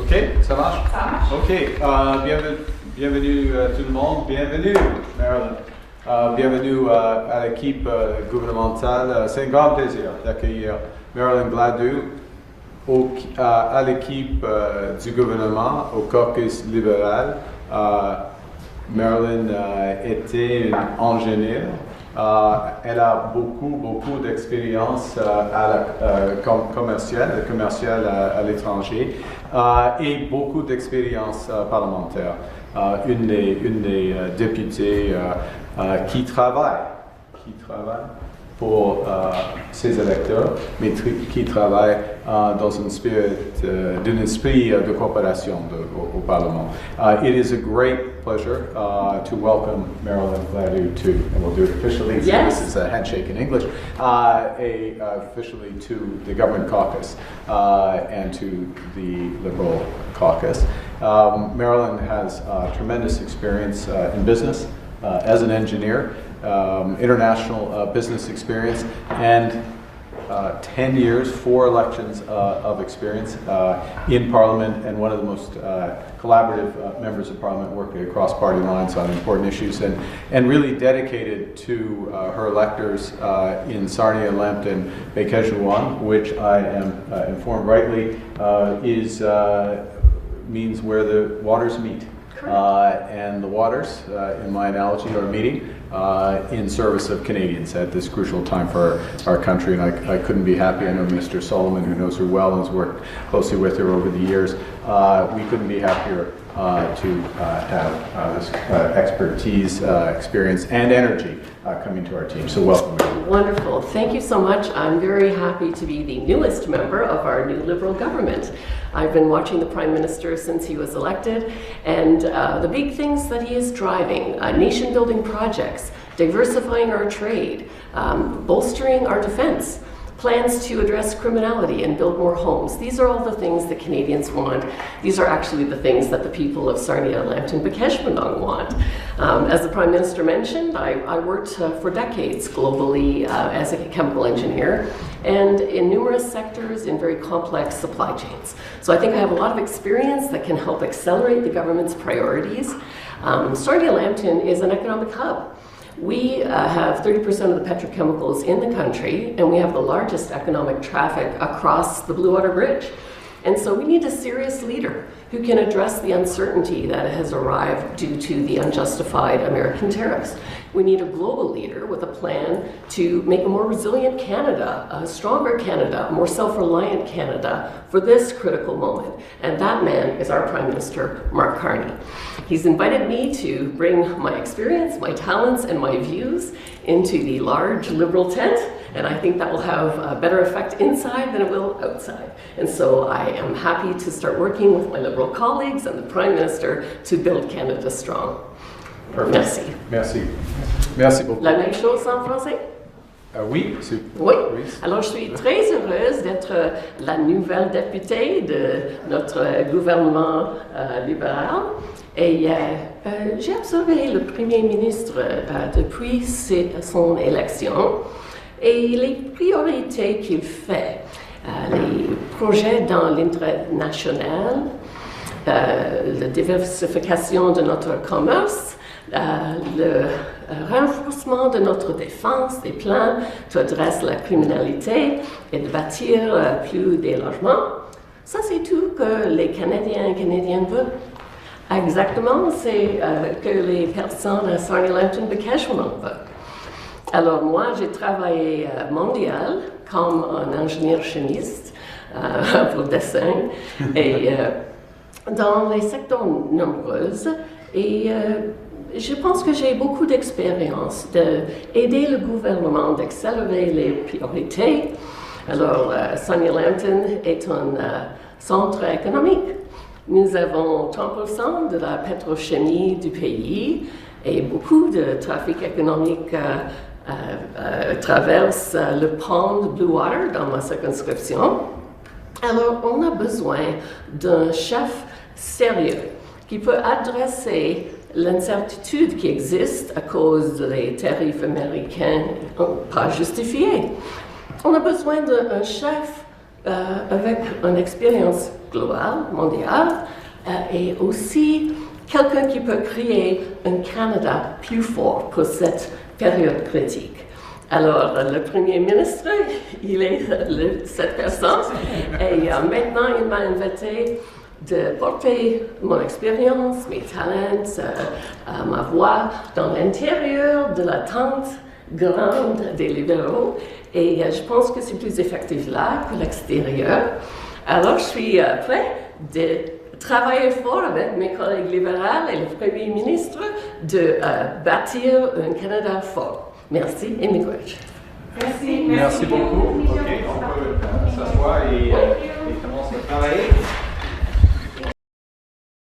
Ok, ça marche? Ça marche. Ok, bienvenue tout le monde, bienvenue Marilyn. Bienvenue à l'équipe gouvernementale. C'est un grand plaisir d'accueillir Marilyn Gladu à l'équipe du gouvernement, au caucus libéral. Marilyn était une ingénieure. Elle a beaucoup d'expérience commerciale à l'étranger et beaucoup d'expérience parlementaire. Une des députées qui travaille pour ses électeurs, mais qui travaille dans un esprit de coopération au Parlement. It is a great pleasure to welcome Marilyn Gladu to, and we'll do it officially, so yes. This is a handshake in English, officially to the Government Caucus and to the Liberal Caucus. Marilyn has tremendous experience in business as an engineer, international business experience, and 10 years, 4 elections of experience in Parliament, and one of the most collaborative members of Parliament, working across party lines on important issues, and really dedicated to her electors in Sarnia, Lambton, Bekejuan, which I am informed rightly means where the waters meet. And the waters, in my analogy, are meeting in service of Canadians at this crucial time for our country, and I couldn't be happy. I know Minister Solomon, who knows her well and has worked closely with her over the years. We couldn't be happier to have this expertise, experience, and energy coming to our team. So welcome. Wonderful. Thank you so much. I'm very happy to be the newest member of our new Liberal government. I've been watching the Prime Minister since he was elected, and the big things that he is driving, nation-building projects, diversifying our trade, bolstering our defense, plans to address criminality and build more homes. These are all the things that Canadians want. These are actually the things that the people of Sarnia, Lambton, Bekejuan want. As the Prime Minister mentioned, I worked for decades globally as a chemical engineer and in numerous sectors in very complex supply chains. So I think I have a lot of experience that can help accelerate the government's priorities. Sarnia, Lambton is an economic hub. We have 30% of the petrochemicals in the country, and we have the largest economic traffic across the Blue Water Bridge. And so we need a serious leader who can address the uncertainty that has arrived due to the unjustified American tariffs. We need a global leader with a plan to make a more resilient Canada, a stronger Canada, a more self-reliant Canada for this critical moment. And that man is our Prime Minister, Mark Carney. He's invited me to bring my experience, my talents, and my views into the large Liberal tent, and I think that will have a better effect inside than it will outside. And so I am happy to start working with my Liberal colleagues and the Prime Minister to build Canada strong. Perfect. Merci. Merci. Merci beaucoup. La même chose en français? Oui. Oui. Alors, je suis très heureuse d'être la nouvelle députée de notre gouvernement libéral. Et j'ai observé le Premier ministre depuis son élection et les priorités qu'il fait, les projets dans l'international, la diversification de notre commerce, le renforcement de notre défense, des plans qui adressent la criminalité et de bâtir plus de logements. Ça, c'est tout que les Canadiens et Canadiennes veulent. Exactement, c'est que les personnes à Sarnia, Lambton, Bekejuan veulent. Alors moi, j'ai travaillé mondial comme un ingénieur chimiste pour le dessin et dans les secteurs nombreux. Et je pense que j'ai beaucoup d'expérience d'aider le gouvernement d'accélérer les priorités. Alors, Sarnia, Lambton est un centre économique. Nous avons 30% de la pétrochimie du pays et beaucoup de trafic économique traverse le pont de Blue Water dans ma circonscription. Alors, on a besoin d'un chef sérieux qui peut adresser l'incertitude qui existe à cause des tarifs américains pas justifiés. On a besoin d'un chef avec une expérience globale, mondiale, et aussi quelqu'un qui peut créer un Canada plus fort pour cette période critique. Alors, le Premier ministre, il est cette personne, et maintenant il m'a invité de porter mon expérience, mes talents, ma voix dans l'intérieur de la tente grande des libéraux, et je pense que c'est plus effectif là que l'extérieur. Alors, je suis prêt de travailler fort avec mes collègues libéraux et le Premier ministre de bâtir un Canada fort. Merci et miigwech. Merci beaucoup. OK, on peut s'asseoir et commencer à travailler.